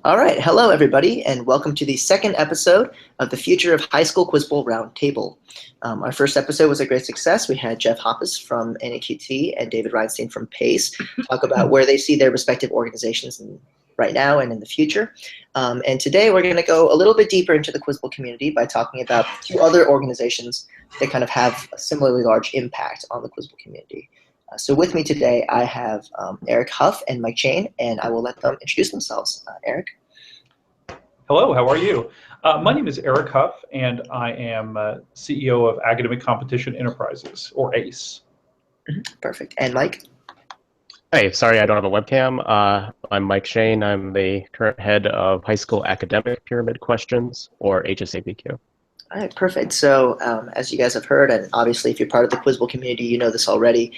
All right, hello everybody, and welcome to the second episode of the Future of High School Quizbowl Roundtable. Our first episode was a great success. We had Jeff Hoppus from NAQT and David Reinstein from PACE talk about where they see their respective organizations right now and in the future. And today we're going to go a little bit deeper into the Quizbowl community by talking about two other organizations that kind of have a similarly large impact on the Quizbowl community. So with me today, I have Eric Huff and Mike Cheyne, and I will let them introduce themselves. Eric? Hello, how are you? My name is Eric Huff, and I am CEO of Academic Competition Enterprises, or ACE. Perfect. And Mike? Hey, sorry I don't have a webcam. I'm Mike Cheyne. I'm the current head of High School Academic Pyramid Questions, or HSAPQ. All right, perfect. So as you guys have heard, and obviously if you're part of the Quizbowl community, you know this already,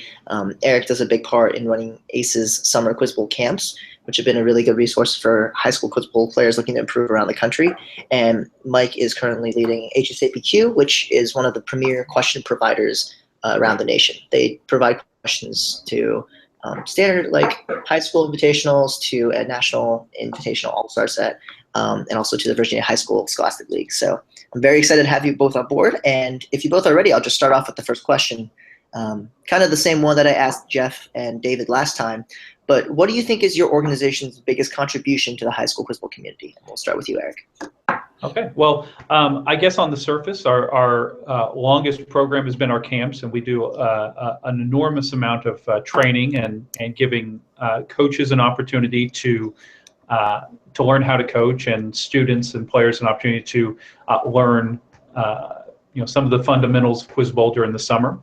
Eric does a big part in running ACE's summer Quizbowl camps, which have been a really good resource for high school Quizbowl players looking to improve around the country. And Mike is currently leading HSAPQ, which is one of the premier question providers around the nation. They provide questions to standard like high school invitationals, to a national invitational all-star set, and also to the Virginia High School Scholastic League. So I'm very excited to have you both on board. And if you both are ready, I'll just start off with the first question. Kind of the same one that I asked Jeff and David last time. But what do you think is your organization's biggest contribution to the high school Quizbowl community? We'll start with you, Eric. Okay, well, I guess on the surface, our longest program has been our camps, and we do an enormous amount of training and giving coaches an opportunity to learn how to coach, and students and players an opportunity to learn some of the fundamentals of Quizbowl during the summer.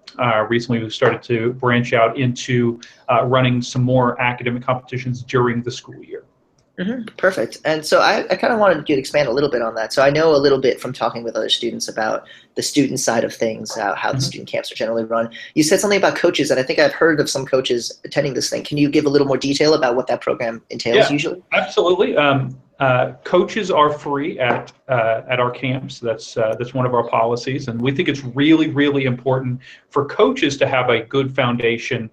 Recently, we've started to branch out into running some more academic competitions during the school year. Perfect. And so I kind of wanted you to expand a little bit on that. So I know a little bit from talking with other students about the student side of things, how the student camps are generally run. You said something about coaches, and I think I've heard of some coaches attending this thing. Can you give a little more detail about what that program entails usually? Absolutely. Coaches are free at our camps. That's one of our policies, and we think it's really, really important for coaches to have a good foundation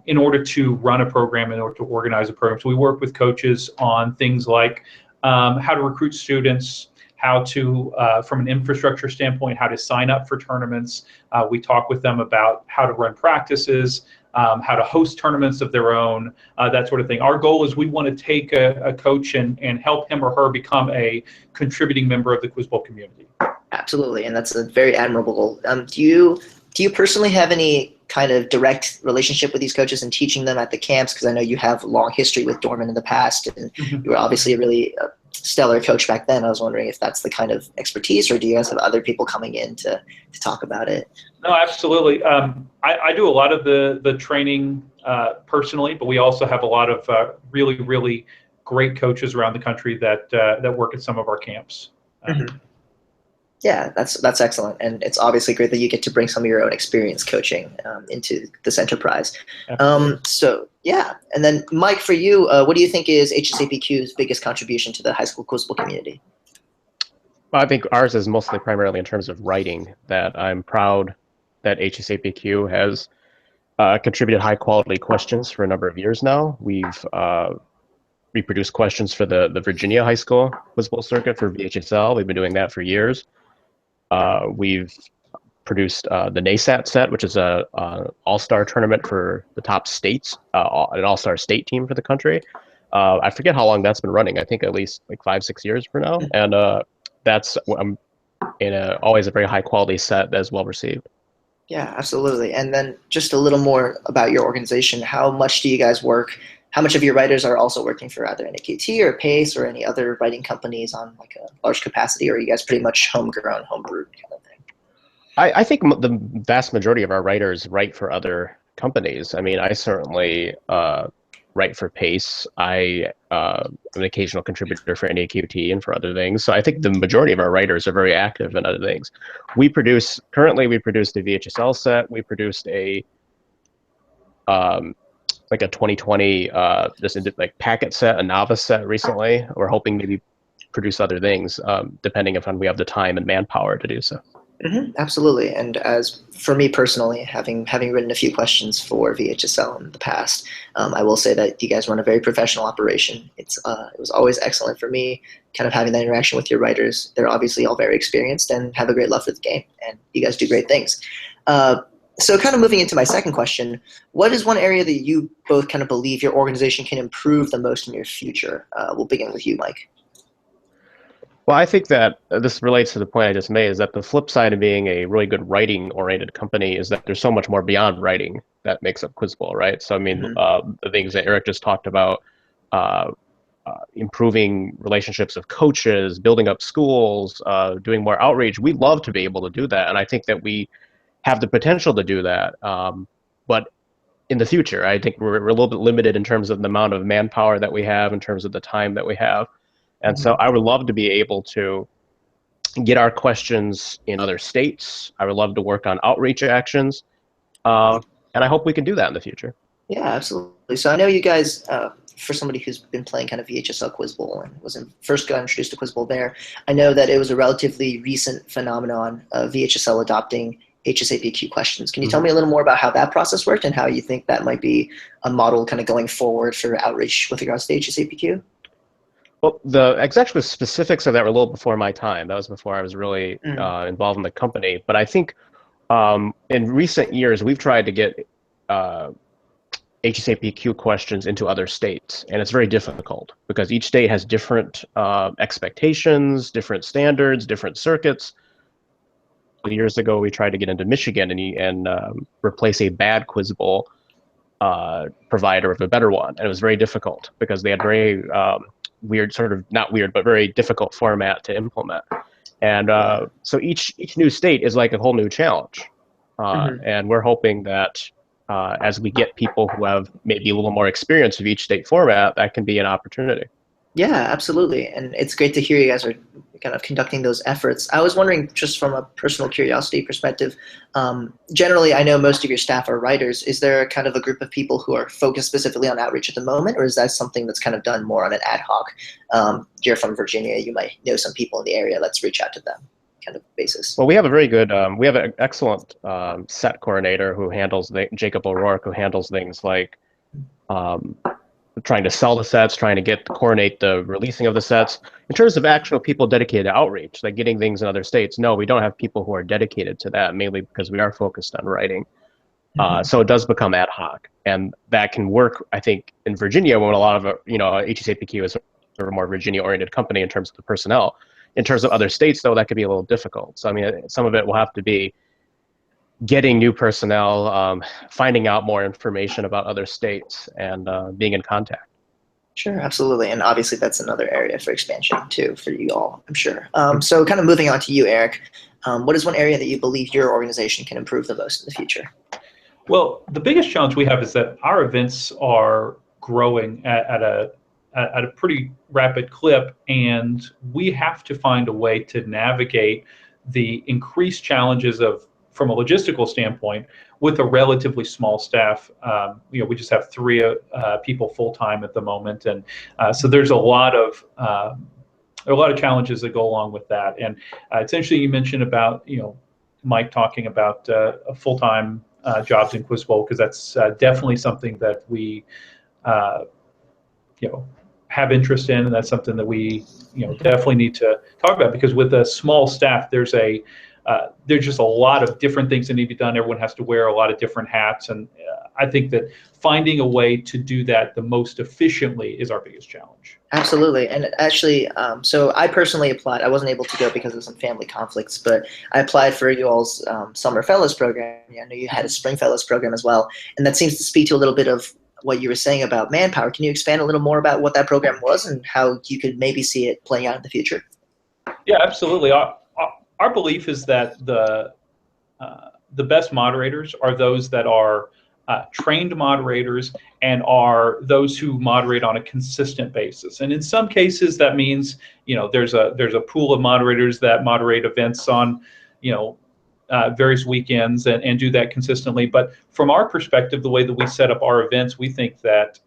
in order to run a program, in order to organize a program. So we work with coaches on things like how to recruit students, how to, from an infrastructure standpoint, how to sign up for tournaments. We talk with them about how to run practices, how to host tournaments of their own, that sort of thing. Our goal is we want to take a coach and help him or her become a contributing member of the Quizbowl community. Absolutely, and that's a very admirable goal. Do you personally have any kind of direct relationship with these coaches and teaching them at the camps? Because I know you have a long history with Dorman in the past, and you were obviously a really stellar coach back then. I was wondering if that's the kind of expertise, or do you guys have other people coming in to talk about it? No, absolutely. I do a lot of the training personally, but we also have a lot of really, really great coaches around the country that work at some of our camps. Yeah, that's excellent, and it's obviously great that you get to bring some of your own experience coaching into this enterprise. So yeah, and then Mike, for you, what do you think is HSAPQ's biggest contribution to the high school Quizbowl community? Well, I think ours is mostly primarily in terms of writing. That I'm proud that HSAPQ has contributed high quality questions for a number of years now. We've reproduced questions for the Virginia High School Quizbowl circuit for VHSL. We've been doing that for years. We've produced the NASAT set, which is an all-star tournament for the top states, an all-star state team for the country. I forget how long that's been running. I think at least like 5-6 years for now. And that's always a very high-quality set that's well received. Yeah, absolutely. And then just a little more about your organization. How much do you guys work? How much of your writers are also working for either NAQT or PACE or any other writing companies on like a large capacity, or are you guys pretty much homegrown, homebrewed kind of thing? I think the vast majority of our writers write for other companies. I mean, I certainly write for PACE. I'm an occasional contributor for NAQT and for other things. So I think the majority of our writers are very active in other things. Currently we produced a VHSL set. We produced a like a 2020 like packet set, a novice set recently. We're hoping maybe produce other things, depending upon we have the time and manpower to do so. Absolutely. And as for me personally, having written a few questions for VHSL in the past, I will say that you guys run a very professional operation. It was always excellent for me, kind of having that interaction with your writers. They're obviously all very experienced and have a great love for the game, and you guys do great things. So kind of moving into my second question, what is one area that you both kind of believe your organization can improve the most in your future? We'll begin with you, Mike. Well, I think that this relates to the point I just made, is that the flip side of being a really good writing-oriented company is that there's so much more beyond writing that makes up Quizbowl, right? So, I mean, the things that Eric just talked about, uh, improving relationships of coaches, building up schools, doing more outreach, we'd love to be able to do that. And I think that we have the potential to do that. But in the future, I think we're a little bit limited in terms of the amount of manpower that we have, in terms of the time that we have. And so I would love to be able to get our questions in other states. I would love to work on outreach actions. And I hope we can do that in the future. Yeah, absolutely. So I know you guys, for somebody who's been playing kind of VHSL Quiz Bowl and first got introduced to Quiz Bowl there, I know that it was a relatively recent phenomenon of VHSL adopting HSAPQ questions. Can you tell me a little more about how that process worked and how you think that might be a model kind of going forward for outreach with regards to HSAPQ? Well, the exact specifics of that were a little before my time. That was before I was really involved in the company. But I think in recent years, we've tried to get HSAPQ questions into other states, and it's very difficult because each state has different expectations, different standards, different circuits. Years ago, we tried to get into Michigan and replace a bad Quiz Bowl provider with a better one, and it was very difficult because they had very weird, sort of not weird, but very difficult format to implement. And so each new state is like a whole new challenge. And we're hoping that as we get people who have maybe a little more experience of each state format, that can be an opportunity. Yeah, absolutely. And it's great to hear you guys are kind of conducting those efforts. I was wondering, just from a personal curiosity perspective, generally, I know most of your staff are writers. Is there kind of a group of people who are focused specifically on outreach at the moment, or is that something that's kind of done more on an ad hoc? You're from Virginia, you might know some people in the area, let's reach out to them kind of basis. Well, we have a very good, we have an excellent set coordinator who handles, Jacob O'Rourke, who handles things like trying to sell the sets, trying to coordinate the releasing of the sets. In terms of actual people dedicated to outreach, like getting things in other states, no, we don't have people who are dedicated to that, mainly because we are focused on writing. So it does become ad hoc, and that can work, I think, in Virginia when a lot of, HSAPQ is sort of a more Virginia-oriented company in terms of the personnel. In terms of other states, though, that could be a little difficult. So, I mean, some of it will have to be getting new personnel, finding out more information about other states, and being in contact. Sure, absolutely. And obviously that's another area for expansion too for you all, I'm sure. So kind of moving on to you, Eric, what is one area that you believe your organization can improve the most in the future? Well, the biggest challenge we have is that our events are growing at a pretty rapid clip, and we have to find a way to navigate the increased challenges from a logistical standpoint with a relatively small staff. We just have 3 people full-time at the moment, and so there's a lot of challenges that go along with that. And it's interesting you mentioned about Mike talking about full-time jobs in Quizbowl, because that's definitely something that we have interest in, and that's something that we definitely need to talk about, because with a small staff, there's just a lot of different things that need to be done. Everyone has to wear a lot of different hats, and I think that finding a way to do that the most efficiently is our biggest challenge. Absolutely. And actually, so I personally applied. I wasn't able to go because of some family conflicts, but I applied for you all's Summer Fellows program. I know you had a Spring Fellows program as well, and that seems to speak to a little bit of what you were saying about manpower. Can you expand a little more about what that program was and how you could maybe see it playing out in the future? Yeah, absolutely. Our belief is that the best moderators are those that are trained moderators and are those who moderate on a consistent basis. And in some cases, that means there's a pool of moderators that moderate events on various weekends and do that consistently. But from our perspective, the way that we set up our events, we think that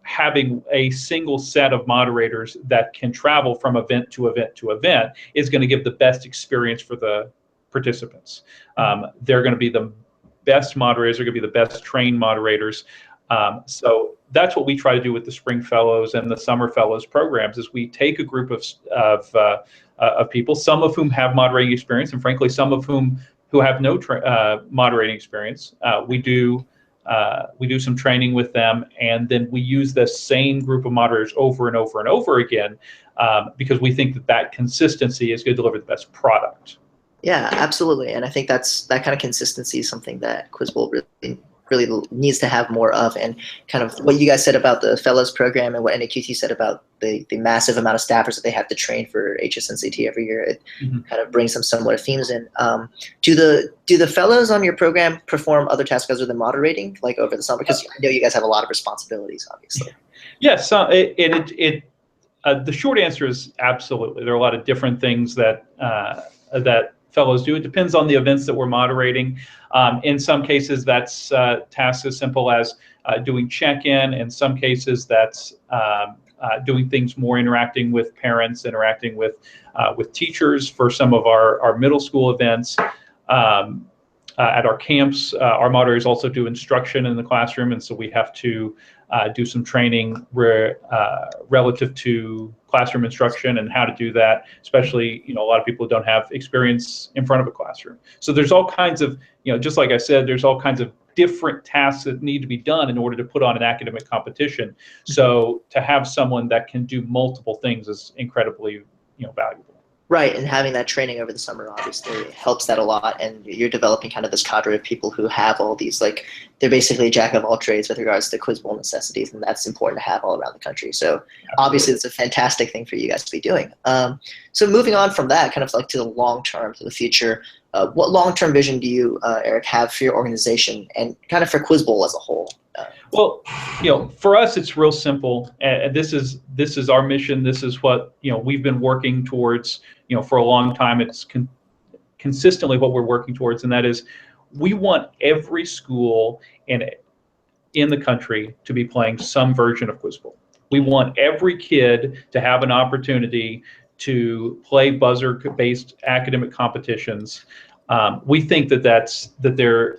having a single set of moderators that can travel from event to event to event is going to give the best experience for the participants. They're going to be the best moderators. They're going to be the best trained moderators. So that's what we try to do with the Spring Fellows and the Summer Fellows programs. Is we take a group of people, some of whom have moderating experience, and frankly, some of whom who have no moderating experience. We do some training with them, and then we use the same group of moderators over and over and over again, because we think that consistency is going to deliver the best product. Yeah, absolutely. And I think that kind of consistency is something that Quizbowl really needs to have more of. And kind of what you guys said about the Fellows program and what NAQT said about the massive amount of staffers that they have to train for HSNCT every year, it kind of brings some similar themes in. Do the Fellows on your program perform other tasks other than moderating, like over the summer? Because I know you guys have a lot of responsibilities, obviously. Yes, the short answer is absolutely. There are a lot of different things that Fellows do. It depends on the events that we're moderating. In some cases, that's tasks as simple as doing check-in. In some cases, that's doing things more interacting with parents, interacting with teachers for some of our middle school events. At our camps, our moderators also do instruction in the classroom, and so we have to do some training relative to classroom instruction and how to do that, especially, a lot of people who don't have experience in front of a classroom. So there's all kinds of, just like I said, there's all kinds of different tasks that need to be done in order to put on an academic competition. So to have someone that can do multiple things is incredibly, valuable. Right, and having that training over the summer obviously helps that a lot, and you're developing kind of this cadre of people who have all these, like, they're basically a jack of all trades with regards to Quizbowl necessities, and that's important to have all around the country. So obviously it's a fantastic thing for you guys to be doing. So moving on from that, kind of like to the long term, to the future, what long-term vision do you, Eric, have for your organization and kind of for Quizbowl as a whole? Well, for us, it's real simple. This is our mission. This is what we've been working towards, for a long time. It's consistently what we're working towards, and that is, we want every school in the country to be playing some version of Quizbowl. We want every kid to have an opportunity to play buzzer-based academic competitions. We think that there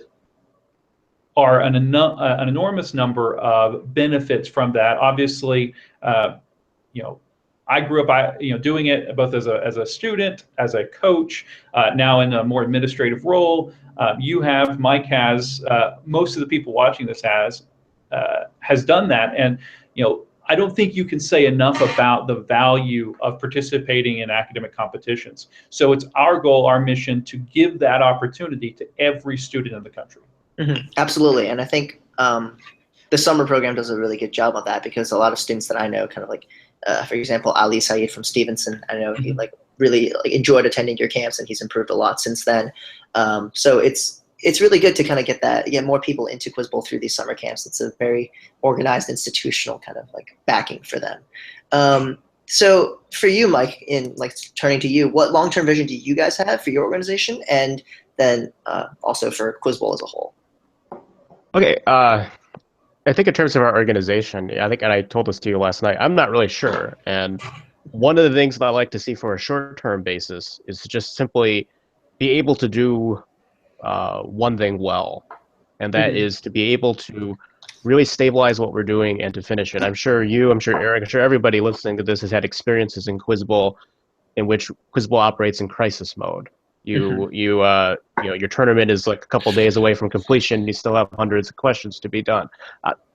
are an enormous number of benefits from that. Obviously, I grew up, doing it both as a student, as a coach, now in a more administrative role. Mike has, most of the people watching this has done that, and I don't think you can say enough about the value of participating in academic competitions. So it's our goal, our mission, to give that opportunity to every student in the country. Absolutely, and I think the summer program does a really good job of that, because a lot of students that I know, kind of like, for example, Ali Saeed from Stevenson, I know he really enjoyed attending your camps, and he's improved a lot since then. So it's really good to kind of get more people into Quizbowl through these summer camps. It's a very organized institutional kind of like backing for them. So for you, Mike, turning to you, what long-term vision do you guys have for your organization, and then also for Quizbowl as a whole? Okay, I think in terms of our organization, I think, and I told this to you last night, I'm not really sure. And one of the things that I like to see for a short-term basis is to just simply be able to do one thing well, and that is to be able to really stabilize what we're doing and to finish it. I'm sure Eric, I'm sure everybody listening to this has had experiences in Quizbowl in which Quizbowl operates in crisis mode. Your tournament is like a couple days away from completion. You still have hundreds of questions to be done.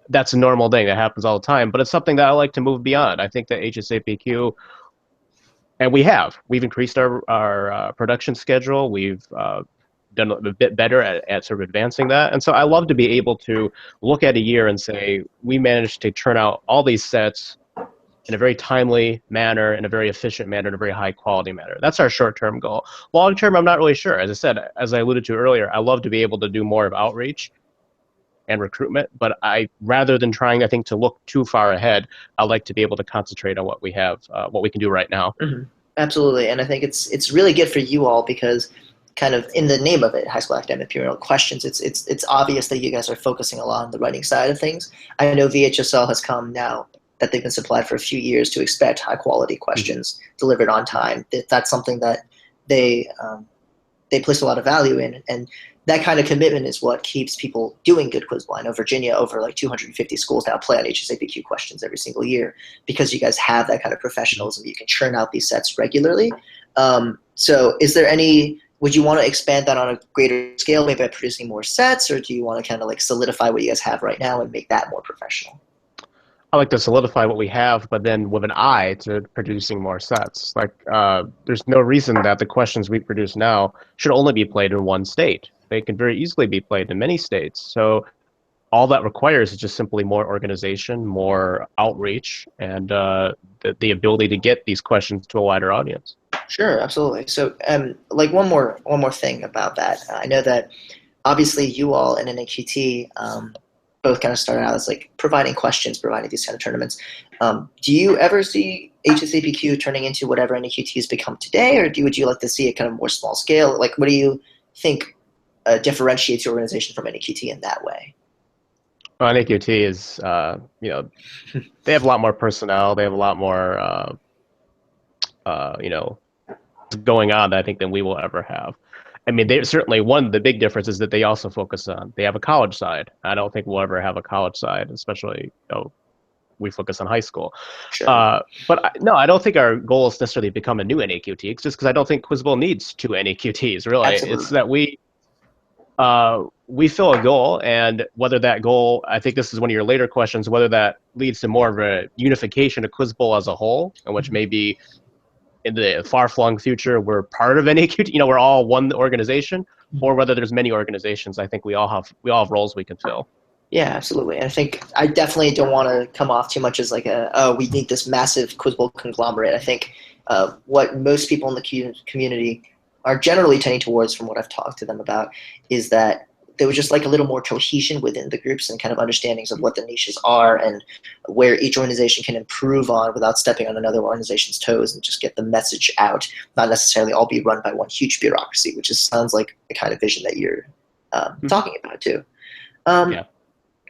That's a normal thing that happens all the time, but it's something that I like to move beyond. I think that HSAPQ, and we've increased our production schedule. We've done a bit better at sort of advancing that. And so I love to be able to look at a year and say, we managed to turn out all these sets in a very timely manner, in a very efficient manner, in a very high quality manner. That's our short-term goal. Long-term, I'm not really sure. As I said, as I alluded to earlier, I love to be able to do more of outreach and recruitment, but rather than trying, I think, to look too far ahead, I like to be able to concentrate on what we have, what we can do right now. Absolutely, and I think it's really good for you all, because kind of in the name of it, high school academic periodic questions, it's obvious that you guys are focusing a lot on the writing side of things. I know VHSL has come now that they've been supplied for a few years to expect high quality questions delivered on time. That's something that they they place a lot of value in, and that kind of commitment is what keeps people doing good Quizbowl. I know Virginia, over like 250 schools now play on HSAPQ questions every single year because you guys have that kind of professionalism. You can churn out these sets regularly. So is there would you want to expand that on a greater scale, maybe by producing more sets, or do you want to kind of like solidify what you guys have right now and make that more professional? I like to solidify what we have, but then with an eye to producing more sets. Like, there's no reason that the questions we produce now should only be played in one state. They can very easily be played in many states. So all that requires is just simply more organization, more outreach, and the ability to get these questions to a wider audience. Sure, absolutely. So, like one more thing about that. I know that obviously you all in NAQT both kind of started out as like providing questions, providing these kind of tournaments. Do you ever see HSAPQ turning into whatever NAQT has become today, or would you like to see it kind of more small scale? Like, what do you think differentiates your organization from NAQT in that way? Well, NAQT is, you know, they have a lot more personnel. They have a lot more, you know, going on, I think, than we will ever have. I mean, they certainly, one of the big difference is that they also focus on, they have a college side. I don't think we'll ever have a college side, especially, you know, we focus on high school. Sure. No, I don't think our goal is necessarily to become a new NAQT. It's just because I don't think Quizbowl needs two NAQTs, really. Absolutely. It's that we fill a goal, and whether that goal, I think this is one of your later questions, whether that leads to more of a unification of Quizbowl as a whole, in which maybe in the far-flung future we're part of NAQT, you know, we're all one organization, or whether there's many organizations. I think we all have roles we can fill. Yeah, absolutely. And I think I definitely don't want to come off too much as like we need this massive Quizbowl conglomerate. I think what most people in the community are generally tending towards, from what I've talked to them about, is that there was just like a little more cohesion within the groups and kind of understandings of what the niches are and where each organization can improve on without stepping on another organization's toes, and just get the message out, not necessarily all be run by one huge bureaucracy, which sounds like the kind of vision that you're talking about too.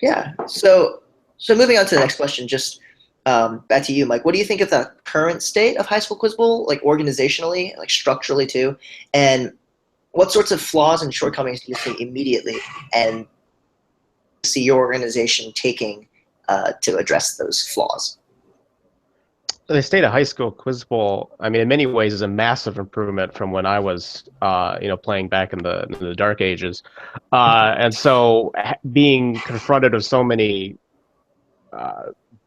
Yeah. So moving on to the next question, just back to you, Mike. What do you think of the current state of high school Quizbowl, like organizationally, like structurally too, and what sorts of flaws and shortcomings do you see immediately and see your organization taking to address those flaws? The state of high school Quizbowl, I mean, in many ways, is a massive improvement from when I was, you know, playing back in the dark ages, and so being confronted with so many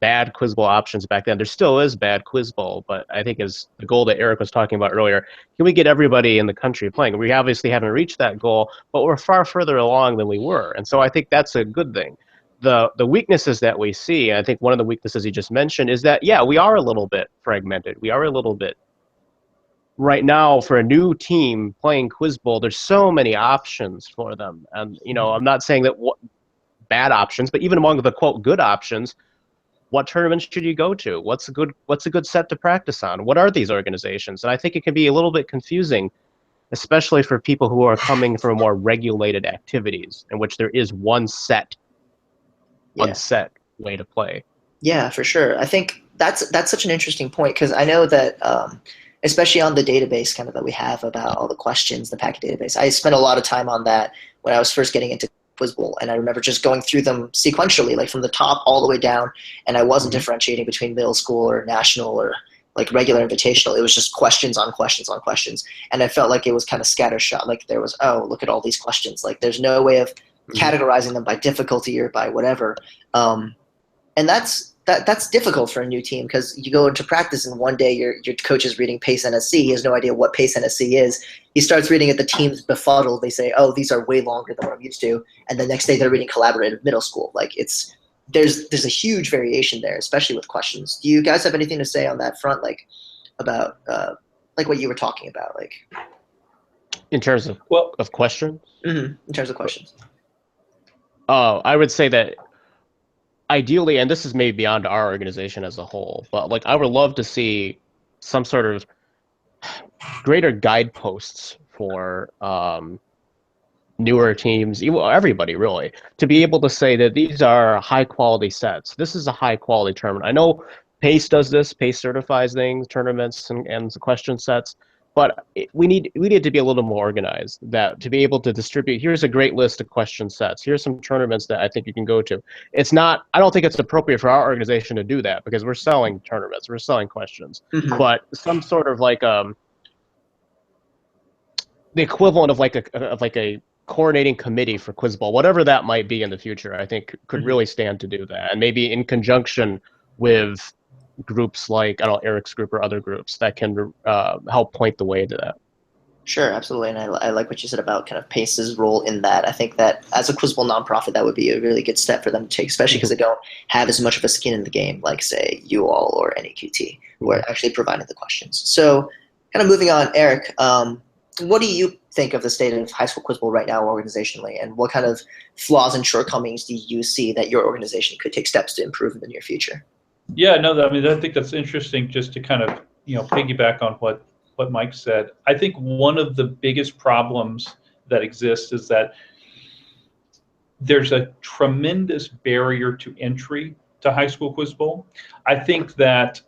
bad Quizbowl options back then. There still is bad Quizbowl, but I think as the goal that Eric was talking about earlier, can we get everybody in the country playing? We obviously haven't reached that goal, but we're far further along than we were, and so I think that's a good thing. The weaknesses that we see, and I think one of the weaknesses you just mentioned, is that, yeah, we are a little bit fragmented. We are a little bit, right now, for a new team playing Quizbowl, there's so many options for them. And, you know, I'm not saying that bad options, but even among the, quote, good options, what tournaments should you go to? What's a good set to practice on? What are these organizations? And I think it can be a little bit confusing, especially for people who are coming from more regulated activities in which there is one set way to play. Yeah, for sure. I think that's such an interesting point, because I know that especially on the database kind of that we have about all the questions, the packet database, I spent a lot of time on that when I was first getting into Quizbowl, and I remember just going through them sequentially, like from the top all the way down, and I wasn't differentiating between middle school or national or like regular invitational. It was just questions on questions on questions, and I felt like it was kind of scattershot. Like there was, oh, look at all these questions. Like there's no way of categorizing them by difficulty or by whatever. And that's difficult for a new team, because you go into practice and one day your coach is reading Pace NSC. He has no idea what Pace NSC is. He starts reading it, the team's befuddled. They say, oh, these are way longer than what I'm used to. And the next day they're reading Collaborative Middle School. Like there's a huge variation there, especially with questions. Do you guys have anything to say on that front, like about like what you were talking about, like in terms of questions? In terms of questions. I would say that ideally, and this is maybe beyond our organization as a whole, but like I would love to see some sort of greater guideposts for newer teams, everybody really, to be able to say that these are high quality sets. This is a high quality tournament. I know PACE does this. PACE certifies tournaments and question sets. But we need to be a little more organized, that to be able to distribute, here's a great list of question sets, here's some tournaments that I think you can go to. It's not, I don't think it's appropriate for our organization to do that, because we're selling tournaments, we're selling questions. Mm-hmm. But some sort of like the equivalent of like a coordinating committee for Quizbowl, whatever that might be in the future, I think could really stand to do that, and maybe in conjunction with groups like, I don't know, Eric's group or other groups that can help point the way to that. Sure, absolutely, and I like what you said about kind of PACE's role in that. I think that as a Quizbowl nonprofit, that would be a really good step for them to take, especially because they don't have as much of a skin in the game, like, say, you all or NEQT, who are actually providing the questions. So kind of moving on, Eric, what do you think of the state of high school Quizbowl right now organizationally, and what kind of flaws and shortcomings do you see that your organization could take steps to improve in the near future? Yeah, no, I mean, I think that's interesting, just to kind of, piggyback on what Mike said. I think one of the biggest problems that exists is that there's a tremendous barrier to entry to high school Quizbowl. I think that,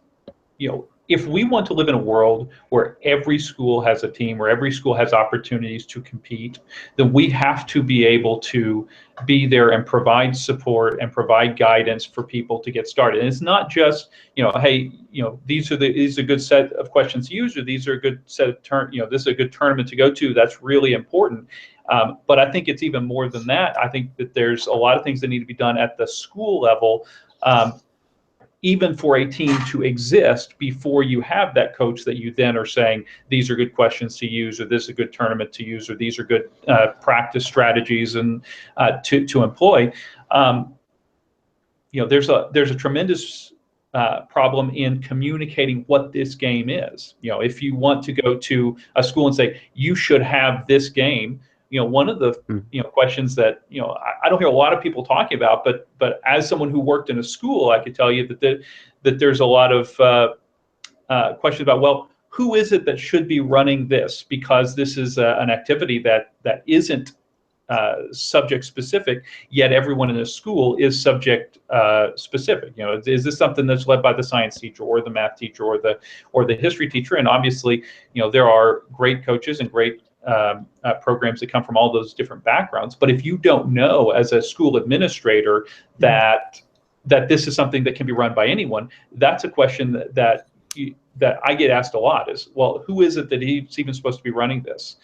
if we want to live in a world where every school has a team, where every school has opportunities to compete, then we have to be able to be there and provide support and provide guidance for people to get started. And it's not just, hey, these are a good set of questions to use, or these are a good set of this is a good tournament to go to. That's really important. But I think it's even more than that. I think that there's a lot of things that need to be done at the school level, even for a team to exist, before you have that coach that you then are saying, these are good questions to use, or this is a good tournament to use, or these are good practice strategies and to employ. There's a tremendous problem in communicating what this game is. If you want to go to a school and say, you should have this game, one of the questions that I don't hear a lot of people talking about, but as someone who worked in a school, I could tell you that there's a lot of questions about, well, who is it that should be running this, because this is an activity that isn't subject specific, yet everyone in the school is subject specific. Is this something that's led by the science teacher or the math teacher or the history teacher? And obviously, there are great coaches and great programs that come from all those different backgrounds. But if you don't know as a school administrator that this is something that can be run by anyone, that's a question that I get asked a lot, is, well, who is it that he's even supposed to be running this?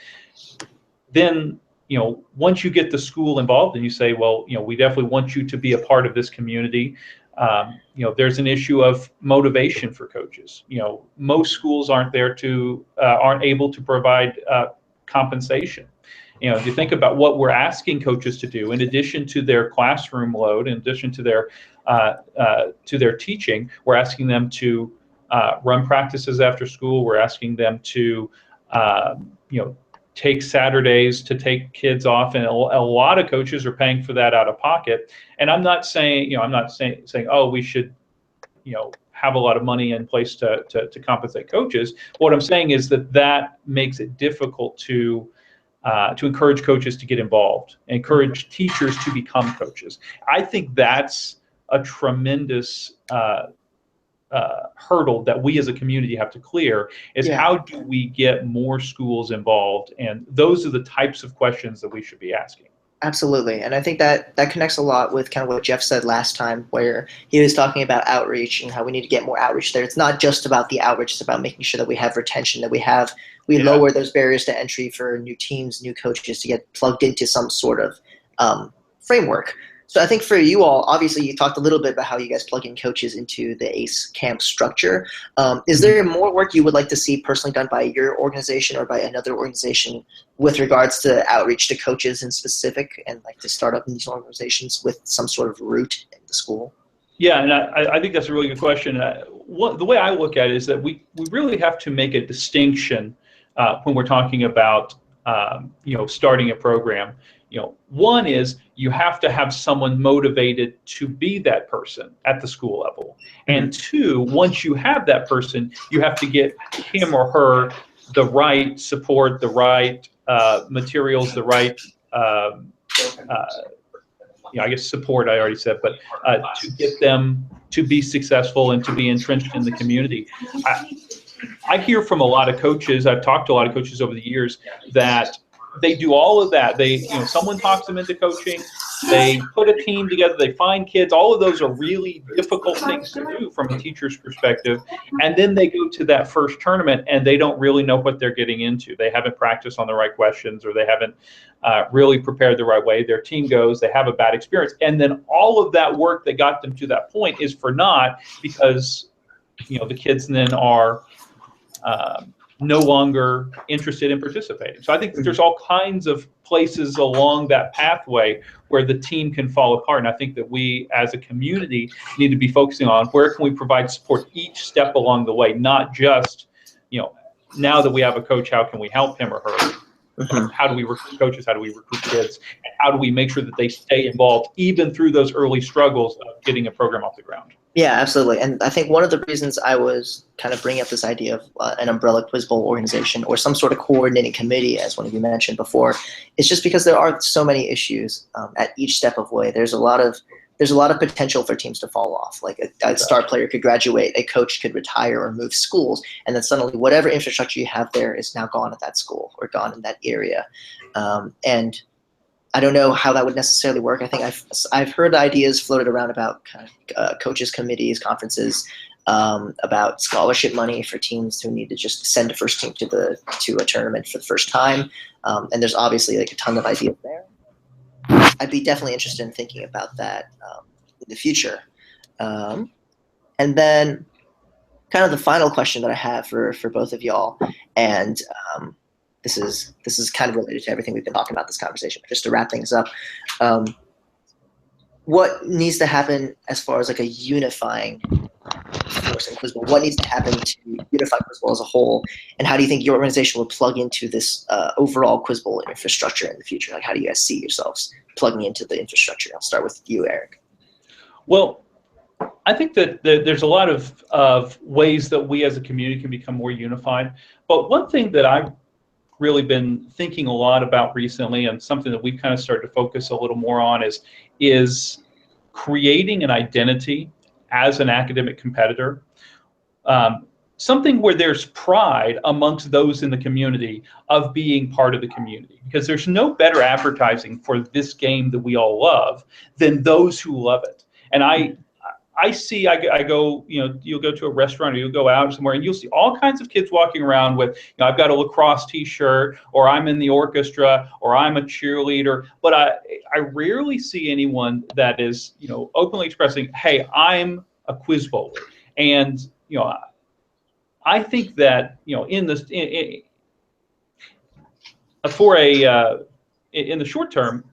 Then, once you get the school involved and you say, well, we definitely want you to be a part of this community, there's an issue of motivation for coaches. Most schools aren't able to provide compensation. If you think about what we're asking coaches to do, in addition to their classroom load, in addition to their teaching, we're asking them to run practices after school. We're asking them to, take Saturdays to take kids off, and a lot of coaches are paying for that out of pocket. And I'm not saying, oh, we should, have a lot of money in place to compensate coaches. What I'm saying is that makes it difficult to encourage coaches to get involved, encourage teachers to become coaches. I think that's a tremendous hurdle that we as a community have to clear, is how do we get more schools involved? And those are the types of questions that we should be asking. Absolutely. And I think that connects a lot with kind of what Jeff said last time, where he was talking about outreach and how we need to get more outreach there. It's not just about the outreach, it's about making sure that we have retention, that we lower those barriers to entry for new teams, new coaches to get plugged into some sort of framework. So I think for you all, obviously you talked a little bit about how you guys plug in coaches into the ACE camp structure. Is there more work you would like to see personally done by your organization or by another organization with regards to outreach to coaches in specific, and like to start up in these organizations with some sort of root in the school? Yeah, and I think that's a really good question. The way I look at it is that we really have to make a distinction when we're talking about starting a program. One is you have to have someone motivated to be that person at the school level. And two, once you have that person, you have to get him or her the right support, the right materials, the right, I guess support I already said, but to get them to be successful and to be entrenched in the community. I hear from a lot of coaches, I've talked to a lot of coaches over the years, that they do all of that. Someone talks them into coaching, they put a team together, they find kids. All of those are really difficult things to do from a teacher's perspective. And then they go to that first tournament and they don't really know what they're getting into. They haven't practiced on the right questions, or they haven't really prepared the right way. Their team goes, they have a bad experience. And then all of that work that got them to that point is for naught, because the kids then are no longer interested in participating. So I think that there's all kinds of places along that pathway where the team can fall apart. And I think that we as a community need to be focusing on where can we provide support each step along the way, not just, now that we have a coach, how can we help him or her? How do we recruit coaches? How do we recruit kids? And how do we make sure that they stay involved even through those early struggles of getting a program off the ground? Yeah, absolutely. And I think one of the reasons I was kind of bringing up this idea of an umbrella Quizbowl organization or some sort of coordinating committee, as one of you mentioned before, is just because there are so many issues at each step of the way. There's a lot of potential for teams to fall off. Like a star player could graduate, a coach could retire or move schools, and then suddenly whatever infrastructure you have there is now gone at that school or gone in that area. And I don't know how that would necessarily work. I think I've heard ideas floated around about kind of coaches committees, conferences, about scholarship money for teams who need to just send a first team to a tournament for the first time. And there's obviously like a ton of ideas there. I'd be definitely interested in thinking about that in the future. And then kind of the final question that I have for both of y'all, and this is kind of related to everything we've been talking about this conversation, but just to wrap things up, what needs to happen as far as like a unifying force in Quizbowl? What needs to happen to unify Quizbowl as a whole? And how do you think your organization will plug into this overall Quizbowl infrastructure in the future? Like, how do you guys see yourselves plugging into the infrastructure? I'll start with you, Eric. Well, I think that there's a lot of ways that we as a community can become more unified. But one thing that I've really been thinking a lot about recently, and something that we've kind of started to focus a little more on, is creating an identity as an academic competitor, something where there's pride amongst those in the community of being part of the community, because there's no better advertising for this game that we all love than those who love it. And I go, you'll go to a restaurant or you'll go out somewhere and you'll see all kinds of kids walking around with, I've got a lacrosse t-shirt, or I'm in the orchestra, or I'm a cheerleader. But I rarely see anyone that is, openly expressing, hey, I'm a quiz bowler. And, I think that, in the short term,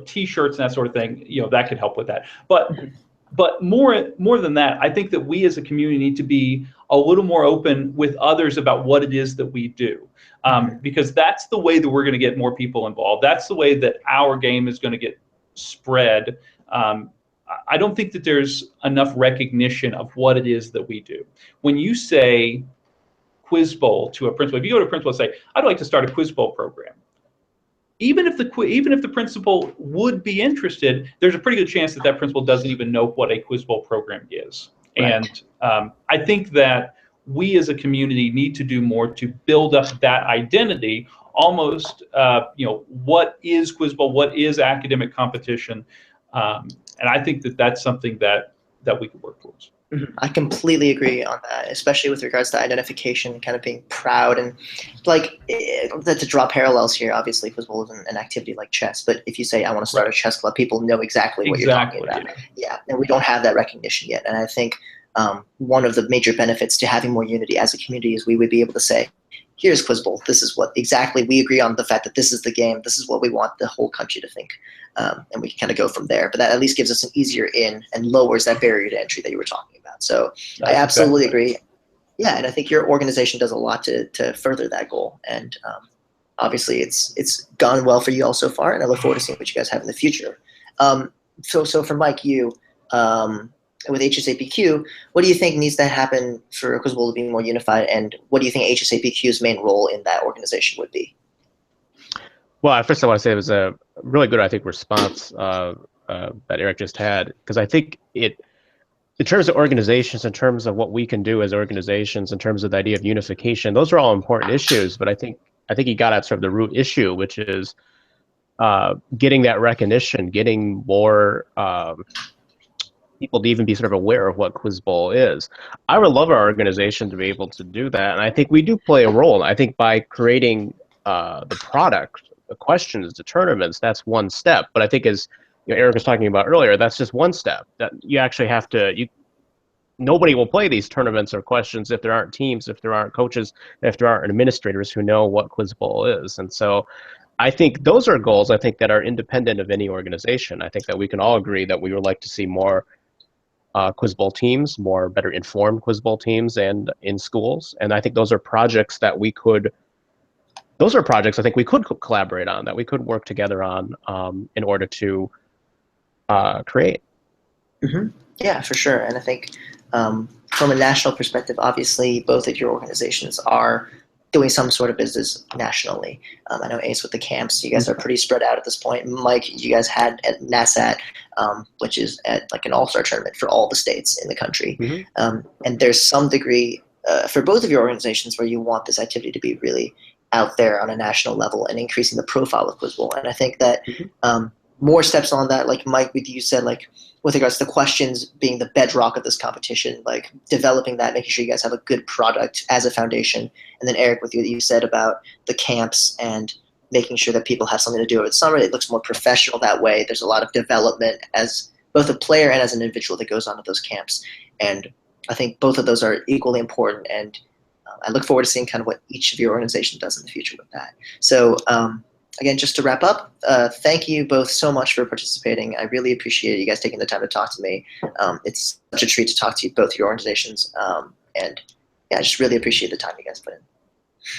t-shirts and that sort of thing, that could help with that. But more than that, I think that we as a community need to be a little more open with others about what it is that we do, because that's the way that we're going to get more people involved. That's the way that our game is going to get spread. I don't think that there's enough recognition of what it is that we do. When you say Quizbowl to a principal, if you go to a principal and say, I'd like to start a Quizbowl program, even if the principal would be interested, there's a pretty good chance that principal doesn't even know what a Quizbowl program is. Right. And I think that we as a community need to do more to build up that identity. Almost, what is Quizbowl? What is academic competition? And I think that that's something that we could work towards. I completely agree on that, especially with regards to identification and kind of being proud, and like to draw parallels here. Obviously, Quizbowl is an activity like chess, but if you say I want to start a chess club, people know exactly what you're talking about. Yeah, and we don't have that recognition yet. And I think one of the major benefits to having more unity as a community is we would be able to say, here's Quizbowl. This is what exactly we agree on, the fact that this is the game. This is what we want the whole country to think. And we can kind of go from there. But that at least gives us an easier in and lowers that barrier to entry that you were talking about. So I absolutely agree. Yeah, and I think your organization does a lot to further that goal. And obviously it's gone well for you all so far, and I look forward to seeing what you guys have in the future. So for Mike, you with HSAPQ, what do you think needs to happen for Quizbowl to be more unified, and what do you think HSAPQ's main role in that organization would be? Well, first I want to say it was a really good, I think, response that Eric just had, because I think in terms of organizations, in terms of what we can do as organizations, in terms of the idea of unification, those are all important issues. But I think you got at sort of the root issue, which is getting that recognition, getting more people to even be sort of aware of what Quizbowl is. I would love our organization to be able to do that, and I think we do play a role. I think by creating the product, the questions, the tournaments, that's one step. But I think, as Eric was talking about earlier, that's just one step. That you actually have to. Nobody will play these tournaments or questions if there aren't teams, if there aren't coaches, if there aren't administrators who know what Quizbowl is. And so I think those are goals, I think, that are independent of any organization. I think that we can all agree that we would like to see more Quizbowl teams, more better informed Quizbowl teams, and in schools. And I think those are projects that we could. Those are projects I think we could collaborate on, that we could work together on in order to create. Mm-hmm. Yeah, for sure. And I think from a national perspective, obviously, both of your organizations are doing some sort of business nationally. I know Ace with the camps, you guys are pretty spread out at this point. Mike, you guys had at NASAT, which is at like an all-star tournament for all the states in the country. Mm-hmm. And there's some degree for both of your organizations where you want this activity to be really out there on a national level and increasing the profile of Quizbowl. And I think that more steps on that, like Mike, with you said, like with regards to the questions being the bedrock of this competition, like developing that, making sure you guys have a good product as a foundation. And then Eric, with you said about the camps and making sure that people have something to do over the summer. It looks more professional that way. There's a lot of development as both a player and as an individual that goes on to those camps. And I think both of those are equally important. And I look forward to seeing kind of what each of your organization does in the future with that. So again, just to wrap up, thank you both so much for participating. I really appreciate you guys taking the time to talk to me. It's such a treat to talk to both your organizations. And yeah, I just really appreciate the time you guys put in.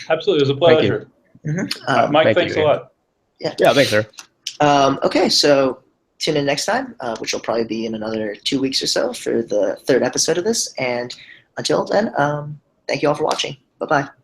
Absolutely. It was a pleasure. Mm-hmm. Mike, thanks a lot. Yeah, thanks, sir. Okay, so tune in next time, which will probably be in another 2 weeks or so for the third episode of this. And until then, thank you all for watching. Bye-bye.